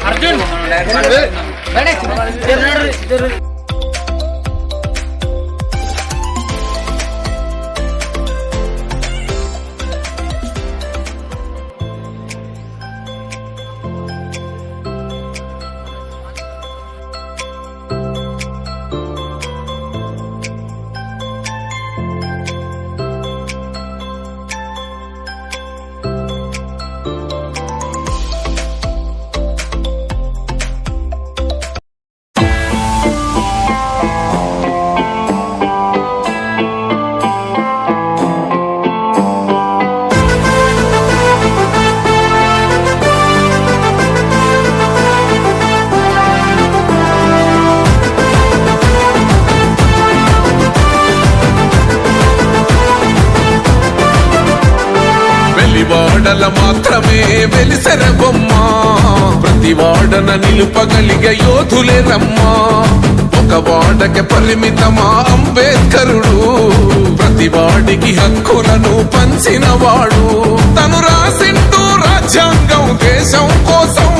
अर्जुन వాడల మాత్రమే వెలిసెర బొమ్మ, ప్రతి వాడన నిలుపగలిగే యోధులే రమ్మా. ఒక వాడకి పరిమితమా అంబేద్కరుడు, ప్రతి వాడికి హక్కులను పంచిన వాడు. తను రాసిండు రాజ్యాంగం దేశం కోసం,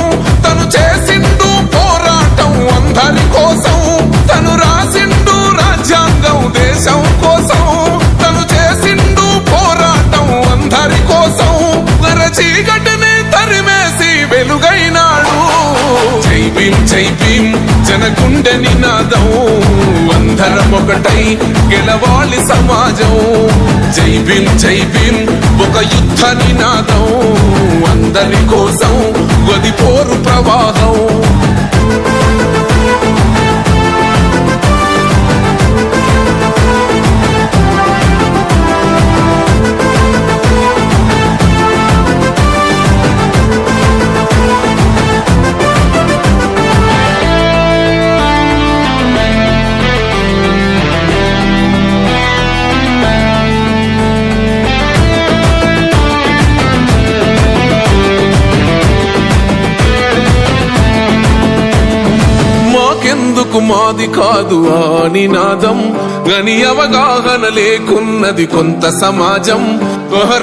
తను చేసిండు పోరాటం అందరి కోసం. తను రాసిండు రాజ్యాంగం దేశం కోసం, తను చేసిండు పోరాటం అందరి కోసం. చీకటిని తరిమేసి వెలుగైనాడు. జై భీమ్ జై భీమ్ జనగుండె నినాదం, అందరం ఒకటై గెలవాలి సమాజం. జై భీమ్ జై భీమ్ ఒక యుద్ధ నినాదం, అందరి కోసం గది పోరు ప్రవాహం. ఎందుకు మాది కాదు ఆ నినాదం, గని అవగాహన లేకున్నది కొంత సమాజం.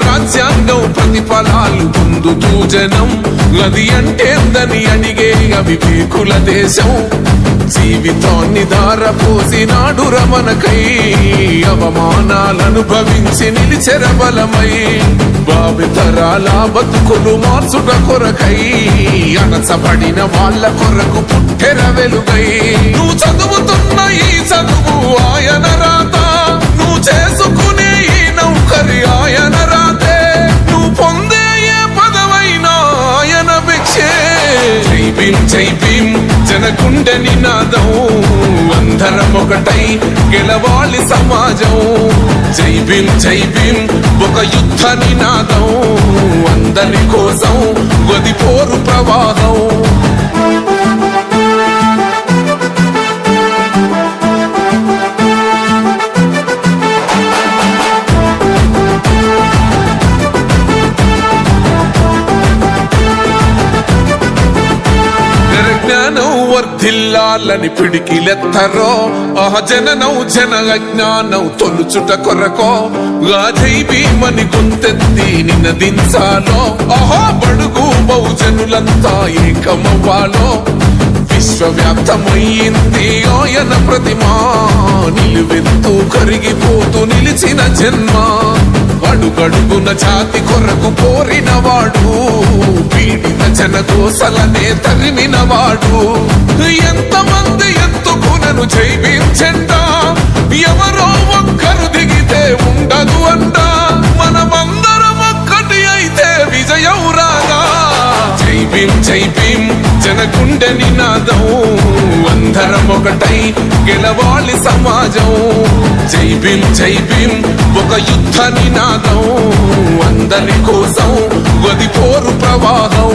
రాజ్యాంగం ప్రతిఫలాలు పొందుతూ జనం, అది అంటేందని అడిగే అవివేకుల దేశం. జీవితాన్ని ధారపోసినాడు రమణకై, అవమానాలను భవించి నిలిచెర బలమై. భావితరాల బతుకులు మార్చుట కొరకై, అణచబడిన వాళ్ళ కొరకు పుట్టెర వెలుగై. నువ్వు చదువుతున్న ఈ చదువు ఆయన రాత, నువ్వు చేసుకునే ఈ నౌకరి ఆయన రాతే, నువ్వు పొందే ఏ పదవైనా ఆయన భిక్షే. జై భీమ్ జై భీమ్ జనగుండె నినాదం, అందరం ఒకటై గెలవాలి సమాజం. జై భీమ్ జై భీమ్ ఒక యుద్ధ నినాదం, అందరి కోసం గది పోరు ప్రవాహం. వర్ధిల్లాలని పిడికిలెత్తరో, జననం జన అజ్ఞానం తొలుచుట కొరకో. జై భీమని గొంతెత్తి నినదించాలో, బడుగు బహుజనులంతా ఏకమవ్వాలో. విశ్వవ్యాప్తమయ్యింది ఆయన ప్రతిమా, నిలువెత్తు కరిగిపోతూ నిలిచిన జన్మ. అడుగడుగున జాతి కొరకు పోరినవాడు, పీడిత జనకోసలనే తరిమినవాడు. ఎంతమంది ఎత్తుకునను జై భీమ్ జెండా, ఎవరో ఒక్కరు దిగితే ఉండదు అంట. మనమందరం ఒక్కటి అయితే విజయం రాగా. జై భీమ్ జై భీమ్ జనగుండె నినాదం, అందరం ఒకటై గెలవాలి సమాజం. జై భీమ్ ఒక యుద్ధ నినాదం, అందరి కోసం గది పోరు ప్రవాహం.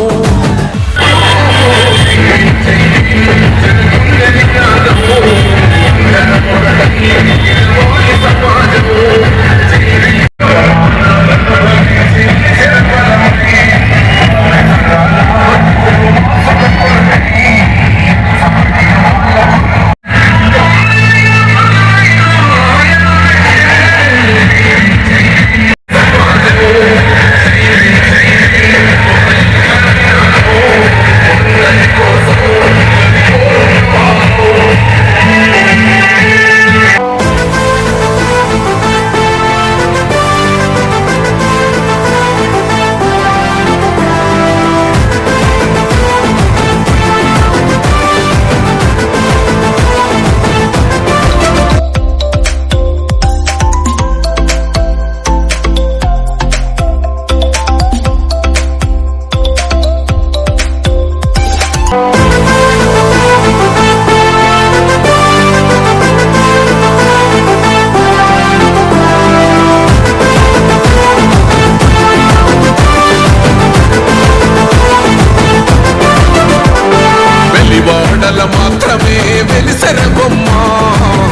మాత్రమే వెలిసెర బొమ్మ,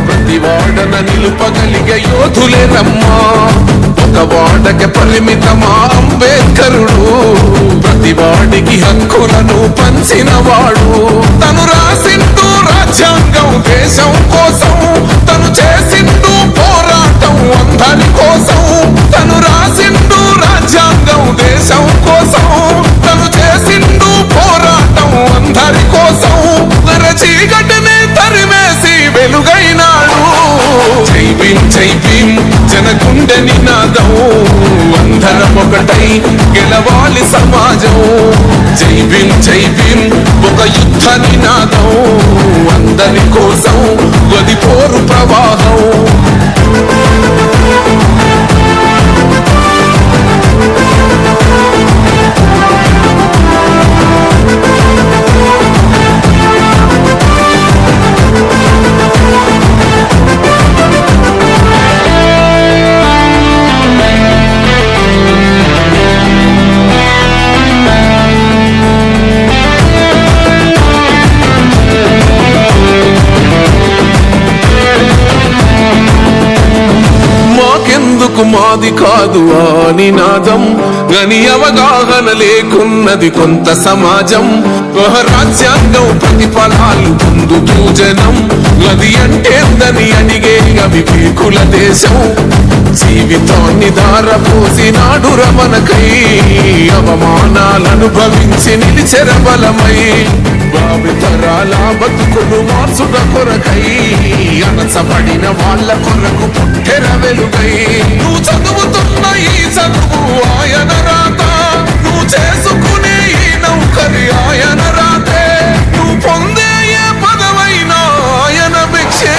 ప్రతి వాడన నిలుపగలిగే యోధులే రమ్మా. ఒక వాడకి పరిమితమా అంబేద్కరుడు, ప్రతి వాడికి హక్కులను పంచిన వాడు. తను రాసింటూ రాజ్యాంగం దేశం కోసం, తను చేసింటూ పోరాటం అందరి కోసం. తను రాసింటూ రాజ్యాంగం దేశం కోసం, తను చేసింటూ పోరాటం అందరి కోసం. చీకటిని తరిమేసి వెలుగైనాడు. జై భీమ్ జనగుండె నినాదం, అందరం ఒకటై గెలవాలి సమాజం. జై భీమ్ ఒక యుద్ధ నినాదం, అందరి కోసం గది పోరు ప్రవాహం. మాది కాదు ఆ నినాదం, గని అవగాహన లేకున్నది కొంత సమాజం. రాజ్యాంగం ప్రతిఫలాలు పొందుతూ జనం, గది అంటేందని అడిగే అవివేకుల దేశం. జీవితాన్ని దారపోసినాడు రమణకై, అవమానాలనుభవించి నిలిచెర బలమై. భావితరాల బతుకులు మార్చుట కొరకై, అణచబడిన వాళ్ళ కొరకు పుట్టెర వెలుగై. నువ్వు చదువుతున్న ఈ చదువు ఆయన రాత, నువ్వు చేసుకునే ఈ నౌకరి ఆయన రాతే, నువ్వు పొందే ఏ పదవైనా ఆయన భిక్షే.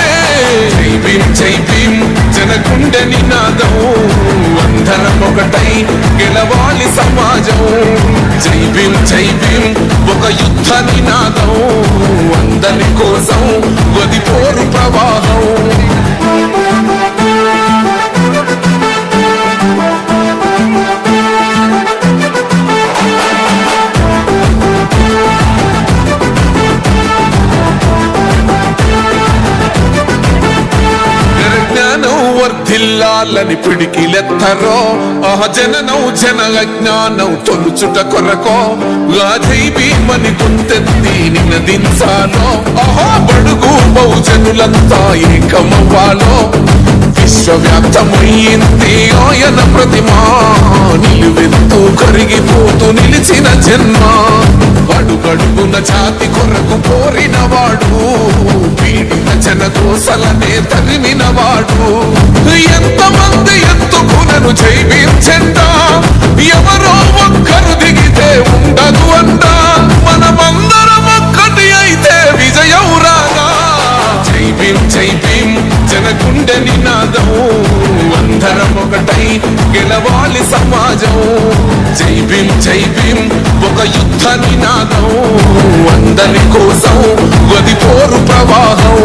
జై భీమ్ జనగుండె నినాదం, అందరం ఒకటై గెలవాలి సమాజం. జై భీమ్ ఒక యుద్ధ నినాదం, అందరి కోసం గది పోరు ప్రవాహం. వర్ధిల్లాలని పిడికిలెత్తరో, జననం జన అజ్ఞానం తొలుచుట కొరకో. జై భీమని గుంతెత్తి నినదించాలో, బడుగు బహుజనులంతా ఏకమవ్వాలో. విశ్వవ్యాప్తమయ్యింది ఆయన ప్రతిమా, నిలువెత్తు కరిగిపోతూ నిలిచిన జన్మ. అడుగడుగున జాతి కొరకు పోరినవాడు, పీడిత జన కోసలనే తరిమినవాడు. ఎంతమంది ఎత్తుకునను జై భీమ్ జెండా, ఎవరో ఒక్కరు దిగితే ఉండదు అంట. మనమందరం ఒక్కటి అయితే విజయం రాగా. జై జై భీమ్ జనగుండె నినాదం అందరం ఒకటై గెలవాలి సమాజం జై భీమ్ ఒక యుద్ధ నినాదం అందరి కోసం గది పోరు ప్రవాహం